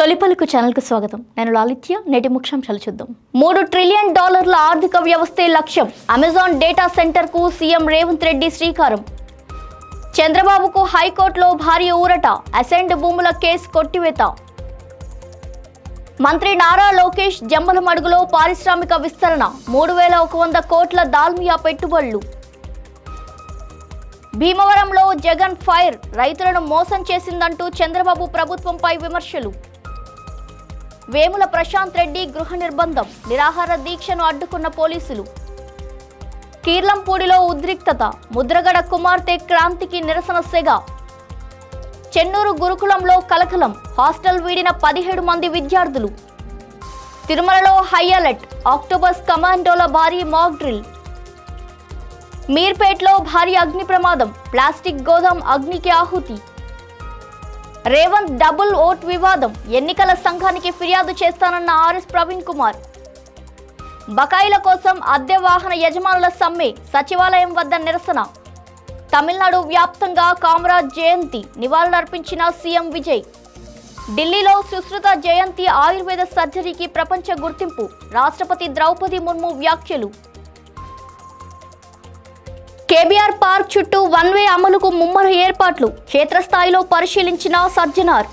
తొలిపలుకు ఛానల్కు స్వాగతం. నేను లాలిత్య. నేటి ముఖ్యాంశాలు చూద్దాం. $3 ట్రిలియన్ ఆర్థిక వ్యవస్థే లక్ష్యం. అమెజాన్ డేటా సెంటర్కు సీఎం రేవంత్ రెడ్డి శ్రీకారం. చంద్రబాబుకు హైకోర్టులో భారీ ఊరట. అసెండ్ భూముల కేసు కొట్టివేత. మంత్రి నారా లోకేష్ జమ్మలమడుగులో పారిశ్రామిక విస్తరణ. 3100 కోట్ల దాల్మియా పెట్టుబడులు. భీమవరంలో జగన్ ఫైర్. రైతులను మోసం చేసిందంటూ చంద్రబాబు ప్రభుత్వంపై విమర్శలు. వేముల ప్రశాంత్ రెడ్డి గృహ నిర్బంధం. నిరాహార దీక్షను అడ్డుకున్న పోలీసులు. కీర్లంపూడిలో ఉద్రిక్తత. ముద్రగడ కుమార్తె క్రాంతికి నిరసన సెగ. చెన్నూరు గురుకులంలో కలకలం. హాస్టల్ వీడిన 17 మంది విద్యార్థులు. తిరుమలలో హై అలర్ట్. ఆక్టోబస్ కమాండోల భారీ మాక్ డ్రిల్. మీర్పేట్లో భారీ అగ్ని ప్రమాదం. ప్లాస్టిక్ గోదాం అగ్నికి ఆహుతి. రేవంత్ డబుల్ ఓట్ వివాదం. ఎన్నికల సంఘానికి ఫిర్యాదు చేస్తానన్న ఆర్ఎస్ ప్రవీణ్ కుమార్. బకాయిల కోసం అద్దె వాహన యజమానుల సమ్మె. సచివాలయం వద్ద నిరసన. తమిళనాడు వ్యాప్తంగా కామరాజ్ జయంతి. నివాళులర్పించిన సీఎం విజయ్. ఢిల్లీలో సుశ్రుత జయంతి ఆయుర్వేద సర్జరీకి ప్రపంచ గుర్తింపు. రాష్ట్రపతి ద్రౌపది ముర్ము వ్యాఖ్యలు. కేబీఆర్ పార్క్ చుట్టూ వన్ వే అమలుకు ముమ్మర ఏర్పాట్లు. క్షేత్రస్థాయిలో పరిశీలించిన సర్జనార్.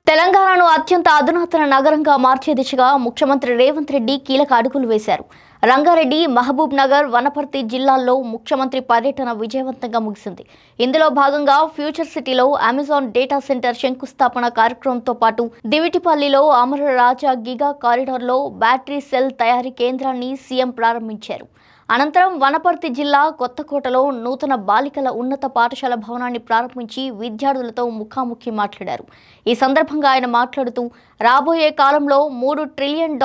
తెలంగాణను అత్యంత అధునాతన నగరంగా మార్చే దిశగా ముఖ్యమంత్రి రేవంత్ రెడ్డి కీలక అడుగులు వేశారు. రంగారెడ్డి, మహబూబ్ నగర్, వనపర్తి జిల్లాల్లో ముఖ్యమంత్రి పర్యటన విజయవంతంగా ముగిసింది. ఇందులో భాగంగా ఫ్యూచర్ సిటీలో అమెజాన్ డేటా సెంటర్ శంకుస్థాపన కార్యక్రమంతో పాటు దివిటిపల్లిలో అమర రాజా గిగా కారిడార్లో బ్యాటరీ సెల్ తయారీ కేంద్రాన్ని సీఎం ప్రారంభించారు. అనంతరం వనపర్తి జిల్లా కొత్తకోటలో నూతన బాలికల ఉన్నత పాఠశాల భవనాన్ని ప్రారంభించి విద్యార్థులతో ముఖాముఖి మాట్లాడారు. ఈ సందర్భంగా ఆయన మాట్లాడుతూ రాబోయే కాలంలో $3 ట్రిలియన్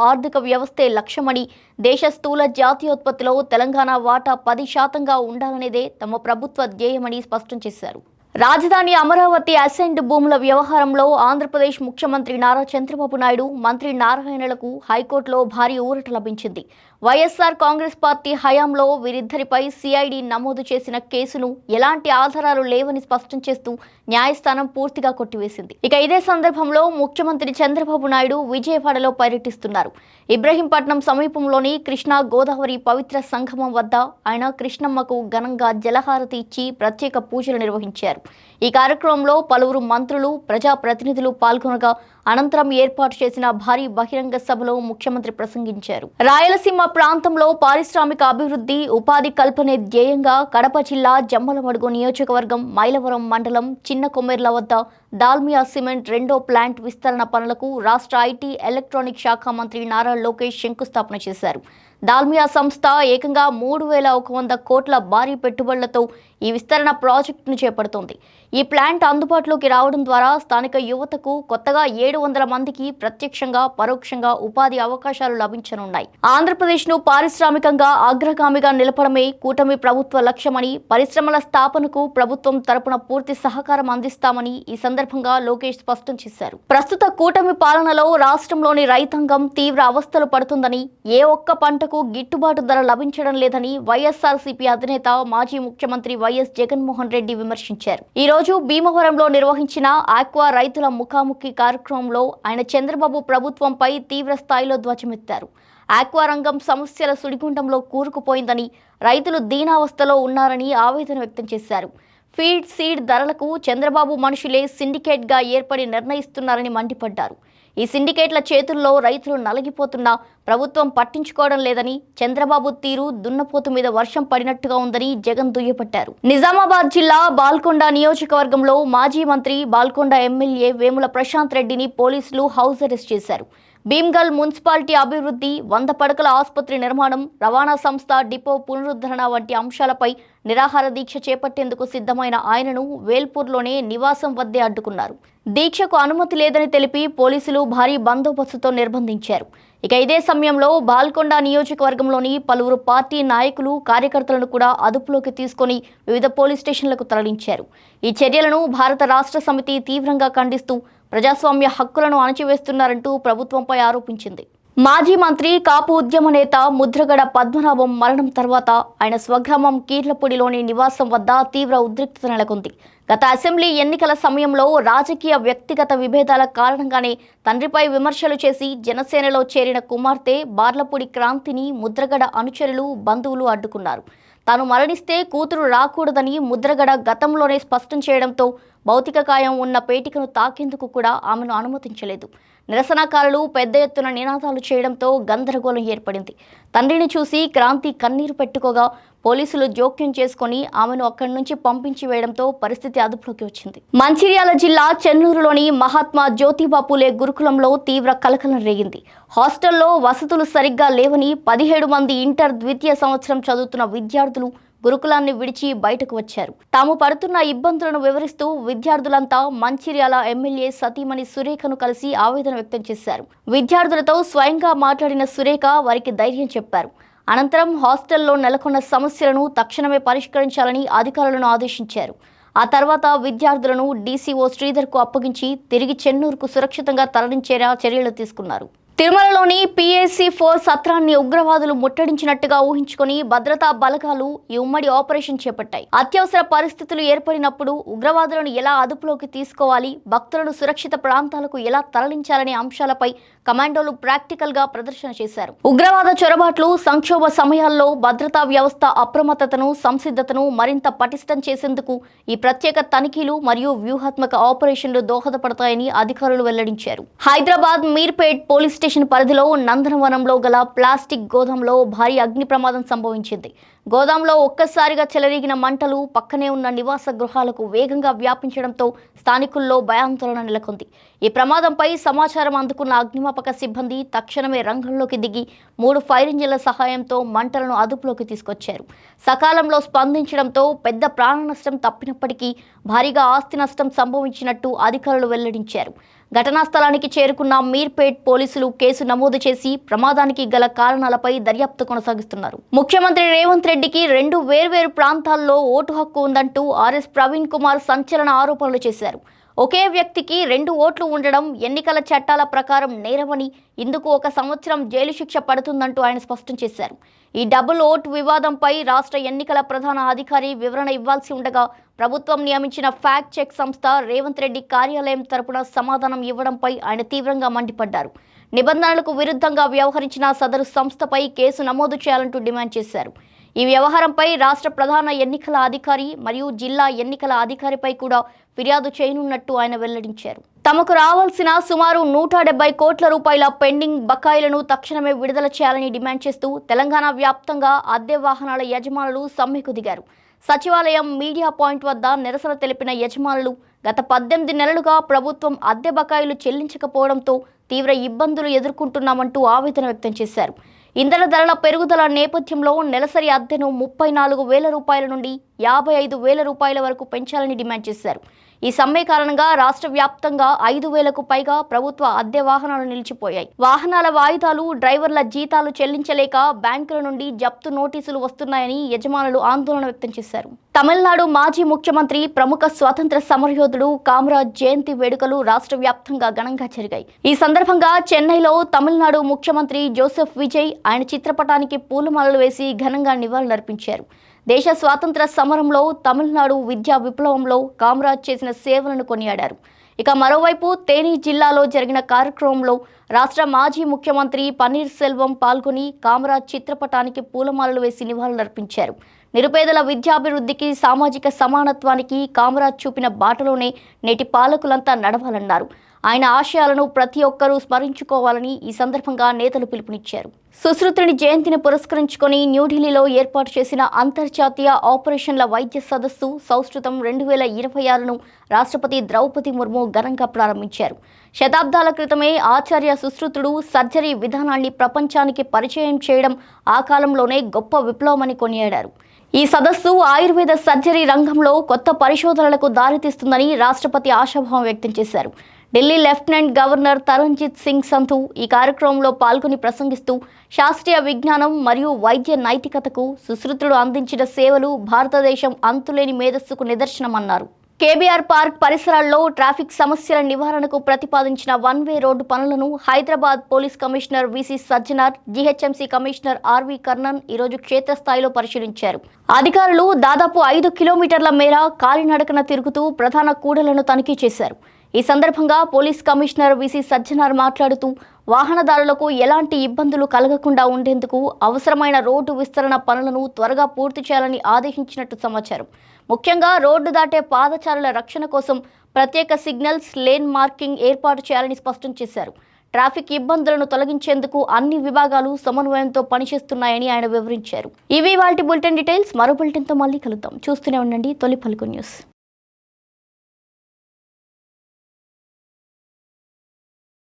ఆర్థిక వ్యవస్థే లక్ష్యమని, దేశ స్థూల జాతీయోత్పత్తిలో తెలంగాణ వాటా 10% ఉండాలనేదే తమ ప్రభుత్వ ధ్యేయమని స్పష్టం చేశారు. రాజధాని అమరావతి అసెండ్ భూముల వ్యవహారంలో ఆంధ్రప్రదేశ్ ముఖ్యమంత్రి నారా చంద్రబాబు నాయుడు, మంత్రి నారాయణలకు హైకోర్టులో భారీ ఊరట లభించింది. వైఎస్ఆర్ కాంగ్రెస్ పార్టీ హయాంలో వీరిద్దరిపై సిఐడి నమోదు చేసిన కేసును ఎలాంటి ఆధారాలు లేవని స్పష్టం చేస్తూ న్యాయస్థానం పూర్తిగా కొట్టివేసింది. ఇక ఇదే సందర్భంలో ముఖ్యమంత్రి చంద్రబాబు నాయుడు విజయవాడలో పర్యటిస్తున్నారు. ఇబ్రహీంపట్నం సమీపంలోని కృష్ణా గోదావరి పవిత్ర సంగమం వద్ద ఆయన కృష్ణమ్మకు ఘనంగా జలహారతి ఇచ్చి ప్రత్యేక పూజలు నిర్వహించారు. ఈ కార్యక్రమంలో పలువురు మంత్రులు, ప్రజాప్రతినిధులు పాల్గొనగా అనంతరం ఏర్పాటు చేసిన భారీ బహిరంగ సభలో ముఖ్యమంత్రి ప్రసంగించారు. రాయలసీమ ప్రాంతంలో పారిశ్రామిక అభివృద్ధి, ఉపాధి కల్పనే ధ్యేయంగా కడప జిల్లా జమ్మలమడుగు నియోజకవర్గం మైలవరం మండలం చిన్న కొమ్మెర్ల వద్ద దాల్మియా సిమెంట్ 2వ ప్లాంట్ విస్తరణ పనులకు రాష్ట్ర ఐటీ, ఎలక్ట్రానిక్ శాఖ మంత్రి నారా లోకేష్ శంకుస్థాపన చేశారు. దాల్మియా సంస్థ ఏకంగా 3100 కోట్ల భారీ పెట్టుబడులతో ఈ విస్తరణ ప్రాజెక్టును చేపడుతోంది. ఈ ప్లాంట్ అందుబాటులోకి రావడం ద్వారా స్థానిక యువతకు కొత్తగా 700 మందికి ప్రత్యక్షంగా, పరోక్షంగా ఉపాధి అవకాశాలు లభించనున్నాయి. ఆంధ్రప్రదేశ్ను పారిశ్రామికంగా అగ్రగామిగా నిలపడమే కూటమి ప్రభుత్వ లక్ష్యమని, పరిశ్రమల స్థాపనకు ప్రభుత్వం తరపున పూర్తి సహకారం అందిస్తామని ఈ సందర్భంగా లోకేష్ స్పష్టం చేశారు. ప్రస్తుత కూటమి పాలనలో రాష్ట్రంలోని రైతాంగం తీవ్ర అవస్థలు పడుతుందని, ఏ ఒక్క పంటకు గిట్టుబాటు ధర లభించడం లేదని వైఎస్ఆర్సీపీ అధినేత, మాజీ ముఖ్యమంత్రి వైఎస్ జగన్మోహన్ రెడ్డి విమర్శించారు. ఈ రోజు భీమవరంలో నిర్వహించిన ఆక్వా రైతుల ముఖాముఖి కార్యక్రమంలో ఆయన చంద్రబాబు ప్రభుత్వంపై తీవ్ర స్థాయిలో ధ్వజమెత్తారు. ఆక్వా రంగం సమస్యల సుడిగుండంలో కూరుకుపోయిందని, రైతులు దీనావస్థలో ఉన్నారని ఆవేదన వ్యక్తం చేశారు. ఫీడ్, సీడ్ ధరలకు చంద్రబాబు మనుషులే సిండికేట్గా ఏర్పడి నిర్ణయిస్తున్నారని మండిపడ్డారు. ఈ సిండికేట్ల చేతుల్లో రైతులు నలిగిపోతున్నా ప్రభుత్వం పట్టించుకోవడం లేదని, చంద్రబాబు తీరు దున్నపోతు మీద వర్షం పడినట్టుగా ఉందని జగన్ దుయ్యబట్టారు. నిజామాబాద్ జిల్లా బాల్కొండ నియోజకవర్గంలో మాజీ మంత్రి, బాల్కొండ ఎమ్మెల్యే వేముల ప్రశాంత్ రెడ్డిని పోలీసులు హౌస్ అరెస్ట్ చేశారు. భీమ్గల్ మున్సిపాలిటీ అభివృద్ధి, 100 పడకల ఆసుపత్రి నిర్మాణం, రవాణా సంస్థ డిపో పునరుద్ధరణ వంటి అంశాలపై నిరాహార దీక్ష చేపట్టేందుకు సిద్ధమైన ఆయనను వేల్పూర్లోనే నివాసం వద్దే అడ్డుకున్నారు. దీక్షకు అనుమతి లేదని తెలిపి పోలీసులు భారీ బందోబస్తుతో నిర్బంధించారు. ఇక ఇదే సమయంలో బాల్కొండ నియోజకవర్గంలోని పలువురు పార్టీ నాయకులు, కార్యకర్తలను కూడా అదుపులోకి తీసుకొని వివిధ పోలీస్ స్టేషన్లకు తరలించారు. ఈ చర్యలను భారత రాష్ట్ర సమితి తీవ్రంగా ఖండిస్తూ ప్రజాస్వామ్య హక్కులను అణచివేస్తున్నారంటూ ప్రభుత్వంపై ఆరోపించింది. మాజీ మంత్రి కాపు ఉద్యమ నేత ముద్రగడ పద్మనాభం మరణం తర్వాత ఆయన స్వగ్రామం కీర్లపూడిలోని నివాసం వద్ద తీవ్ర ఉద్రిక్తత నెలకొంది. గత అసెంబ్లీ ఎన్నికల సమయంలో రాజకీయ వ్యక్తిగత విభేదాల కారణంగానే తండ్రిపై విమర్శలు చేసి జనసేనలో చేరిన కుమార్తె బార్లపూడి క్రాంతిని ముద్రగడ అనుచరులు, బంధువులు అడ్డుకున్నారు. తాను మరణిస్తే కూతురు రాకూడదని ముద్రగడ గతంలోనే స్పష్టం చేయడంతో భౌతిక కాయం ఉన్న పేటికను తాకేందుకు కూడా ఆమెను అనుమతించలేదు. నిరసనకారులు పెద్ద ఎత్తున నినాదాలు చేయడంతో గందరగోళం ఏర్పడింది. తండ్రిని చూసి క్రాంతి కన్నీరు పెట్టుకోగా పోలీసులు జోక్యం చేసుకుని ఆమెను అక్కడి నుంచి పంపించి వేయడంతో పరిస్థితి అదుపులోకి వచ్చింది. మంచిర్యాల జిల్లా చెన్నూరులోని మహాత్మా జ్యోతిబా పూలే గురుకులంలో తీవ్ర కలకలం రేగింది. హాస్టల్లో వసతులు సరిగ్గా లేవని 17 మంది ఇంటర్ ద్వితీయ సంవత్సరం చదువుతున్న విద్యార్థులు గురుకులాన్ని విడిచి బయటకు వచ్చారు. తాము పడుతున్న ఇబ్బందులను వివరిస్తూ విద్యార్థులంతా మంచిర్యాల ఎమ్మెల్యే సతీమణి సురేఖను కలిసి ఆవేదన వ్యక్తం చేశారు. విద్యార్థులతో స్వయంగా మాట్లాడిన సురేఖ వారికి ధైర్యం చెప్పారు. అనంతరం హాస్టల్లో నెలకొన్న సమస్యలను తక్షణమే పరిష్కరించాలని అధికారులను ఆదేశించారు. ఆ తర్వాత విద్యార్థులను డీసీఓ శ్రీధర్కు అప్పగించి తిరిగి చెన్నూరుకు సురక్షితంగా తరలించేలా చర్యలు తీసుకున్నారు. తిరుమలలోని PAC-4 సత్రాన్ని ఉగ్రవాదులు ముట్టడించినట్టుగా ఊహించుకొని భద్రతా బలగాలు ఈ ఉమ్మడి ఆపరేషన్ చేపట్టాయి. అత్యవసర పరిస్థితులు ఏర్పడినప్పుడు ఉగ్రవాదులను ఎలా అదుపులోకి తీసుకోవాలి, భక్తులను సురక్షిత ప్రాంతాలకు ఎలా తరలించాలనే అంశాలపై కమాండోలు ప్రాక్టికల్ గా ప్రదర్శన చేశారు. ఉగ్రవాద చొరబాట్లు, సంక్షోభ సమయాల్లో భద్రతా వ్యవస్థ అప్రమత్తతను, సంసిద్ధతను మరింత పటిష్టం చేసేందుకు ఈ ప్రత్యేక తనిఖీలు మరియు వ్యూహాత్మక ఆపరేషన్లు దోహదపడతాయని అధికారులు వెల్లడించారు. హైదరాబాద్ మీర్పేట్ పోలీస్ స్టేషన్ పరిధిలో నందనవనంలో గల ప్లాస్టిక్ గోదాంలో భారీ అగ్ని ప్రమాదం సంభవించింది. గోదాంలో ఒక్కసారిగా చెలరేగిన మంటలు పక్కనే ఉన్న నివాస గృహాలకు వేగంగా వ్యాపించడంతో స్థానికుల్లో భయాందోళన నెలకొంది. ఈ ప్రమాదంపై సమాచారం అందుకున్న అగ్నిమాపక సిబ్బంది తక్షణమే రంగంలోకి దిగి 3 ఫైర్ ఇంజిన్ల సహాయంతో మంటలను అదుపులోకి తీసుకొచ్చారు. సకాలంలో స్పందించడంతో పెద్ద ప్రాణ నష్టం తప్పినప్పటికీ భారీగా ఆస్తి నష్టం సంభవించినట్టు అధికారులు వెల్లడించారు. ఘటనా స్థలానికి చేరుకున్న మీర్పేట్ పోలీసులు కేసు నమోదు చేసి ప్రమాదానికి గల కారణాలపై దర్యాప్తు కొనసాగిస్తున్నారు. ముఖ్యమంత్రి రేవంత్ రెడ్డికి 2 వేర్వేరు ప్రాంతాల్లో ఓటు హక్కు ఉందంటూ ఆర్ఎస్ ప్రవీణ్ కుమార్ సంచలన ఆరోపణలు చేశారు. ఒకే వ్యక్తికి 2 ఓట్లు ఉండడం ఎన్నికల చట్టాల ప్రకారం నేరమని, ఇందుకు 1 సంవత్సరం జైలు శిక్ష పడుతుందంటూ ఆయన స్పష్టం చేశారు. ఈ డబుల్ ఓటు వివాదంపై రాష్ట్ర ఎన్నికల ప్రధాన అధికారి వివరణ ఇవ్వాల్సి ఉండగా ప్రభుత్వం నియమించిన ఫ్యాక్ట్ చెక్ సంస్థ రేవంత్ రెడ్డి కార్యాలయం తరపున సమాధానం ఇవ్వడంపై ఆయన తీవ్రంగా మండిపడ్డారు. నిబంధనలకు విరుద్ధంగా వ్యవహరించిన సదరు సంస్థపై కేసు నమోదు చేయాలంటూ డిమాండ్ చేశారు. ఈ వ్యవహారంపై రాష్ట్ర ప్రధాన ఎన్నికల అధికారి మరియు జిల్లా ఎన్నికల అధికారిపై కూడా ఫిర్యాదు చేయనున్నట్టు ఆయన వెల్లడించారు. తమకు రావాల్సిన సుమారు 170 కోట్ల రూపాయల పెండింగ్ బకాయిలను తక్షణమే విడుదల చేయాలని డిమాండ్ చేస్తూ తెలంగాణ వ్యాప్తంగా అద్దె వాహనాల యజమానులు సమ్మెకు దిగారు. సచివాలయం మీడియా పాయింట్ వద్ద నిరసన తెలిపిన యజమానులు గత 18 నెలలుగా ప్రభుత్వం అద్దె బకాయిలు చెల్లించకపోవడంతో తీవ్ర ఇబ్బందులు ఎదుర్కొంటున్నామంటూ ఆవేదన వ్యక్తం చేశారు. ఇంధన ధరల పెరుగుదల నేపథ్యంలో నెలసరి అద్దెను 34,000 రూపాయల నుండి 55,000 రూపాయల వరకు పెంచాలని డిమాండ్ చేశారు. ఈ సమ్మె కారణంగా రాష్ట్ర వ్యాప్తంగా 5,000కు పైగా ప్రభుత్వ అద్దె వాహనాలు నిలిచిపోయాయి. వాహనాల వాయిదాలు, డ్రైవర్ల జీతాలు చెల్లించలేక బ్యాంకుల నుండి జప్తు నోటీసులు వస్తున్నాయని యజమానులు ఆందోళన వ్యక్తం చేశారు. తమిళనాడు మాజీ ముఖ్యమంత్రి, ప్రముఖ స్వాతంత్ర సమరయోధుడు కామరాజ్ జయంతి వేడుకలు రాష్ట్ర వ్యాప్తంగా ఘనంగా జరిగాయి. ఈ సందర్భంగా చెన్నైలో తమిళనాడు ముఖ్యమంత్రి జోసెఫ్ విజయ్ ఆయన చిత్రపటానికి పూలమాలలు వేసి ఘనంగా నివాళులర్పించారు. దేశ స్వాతంత్ర సమరంలో, తమిళనాడు విద్యా విప్లవంలో కామరాజ్ చేసిన సేవలను కొనియాడారు. ఇక మరోవైపు తేని జిల్లాలో జరిగిన కార్యక్రమంలో రాష్ట్ర మాజీ ముఖ్యమంత్రి పన్నీర్ సెల్వం పాల్గొని కామరాజ్ చిత్రపటానికి పూలమాలలు వేసి నివాళులర్పించారు. నిరుపేదల విద్యాభివృద్ధికి, సామాజిక సమానత్వానికి కామరాజ్ చూపిన బాటలోనే నేటి పాలకులంతా నడవాలన్నారు. ఆయన ఆశయాలను ప్రతి ఒక్కరూ స్మరించుకోవాలని ఈ సందర్భంగా నేతలు పిలుపునిచ్చారు. సుశ్రుతుని జయంతిని పురస్కరించుకొని న్యూఢిల్లీలో ఏర్పాటు చేసిన అంతర్జాతీయ ఆపరేషన్ల వైద్య సదస్సు సంస్కృతం 2026ను రాష్ట్రపతి ద్రౌపది ముర్ము ఘనంగా ప్రారంభించారు. శతాబ్దాల క్రితమే ఆచార్య సుశ్రుతుడు సర్జరీ విధానాన్ని ప్రపంచానికి పరిచయం చేయడం ఆ కాలంలోనే గొప్ప విప్లవమని కొనియాడారు. ఈ సదస్సు ఆయుర్వేద సర్జరీ రంగంలో కొత్త పరిశోధనలకు దారితీస్తుందని రాష్ట్రపతి ఆశాభావం వ్యక్తం చేశారు. ఢిల్లీ లెఫ్టినెంట్ గవర్నర్ తరణ్జిత్ సింగ్ సంధు ఈ కార్యక్రమంలో పాల్గొని ప్రసంగిస్తూ శాస్త్రీయ విజ్ఞానం మరియు వైద్య నైతికతకు సుశ్రుతుడు అందించిన సేవలు భారతదేశం అంతులేని మేధస్సుకు నిదర్శనమన్నారు. కేబీఆర్ పార్క్ పరిసరాల్లో ట్రాఫిక్ సమస్యల నివారణకు ప్రతిపాదించిన వన్ వే రోడ్డు పనులను Hyderabad police commissioner VC Sajjanar, GHMC commissioner RV Karnan ఈరోజు క్షేత్రస్థాయిలో పరిశీలించారు. అధికారులు దాదాపు 5 కిలోమీటర్ల మేర కాలినడకన తిరుగుతూ ప్రధాన కూడళ్లను తనిఖీ చేశారు. ఈ సందర్భంగా పోలీస్ కమిషనర్ విసి సజ్జనార్ మాట్లాడుతూ వాహనదారులకు ఎలాంటి ఇబ్బందులు కలగకుండా ఉండేందుకు అవసరమైన రోడ్డు విస్తరణ పనులను త్వరగా పూర్తి చేయాలని ఆదేశించినట్టు సమాచారం. ముఖ్యంగా రోడ్డు దాటే పాదచారుల రక్షణ కోసం ప్రత్యేక సిగ్నల్స్, లేన్ మార్కింగ్ ఏర్పాటు చేయాలని స్పష్టం చేశారు. ట్రాఫిక్ ఇబ్బందులను తొలగించేందుకు అన్ని విభాగాలు సమన్వయంతో పనిచేస్తున్నాయని ఆయన వివరించారు. ఇవి వాటి బులెటిన్ డీటెయిల్స్. మరో బులెటిన్తో మళ్ళీ కలుద్దాం. చూస్తూనే ఉండండి తొలి పలుకు న్యూస్.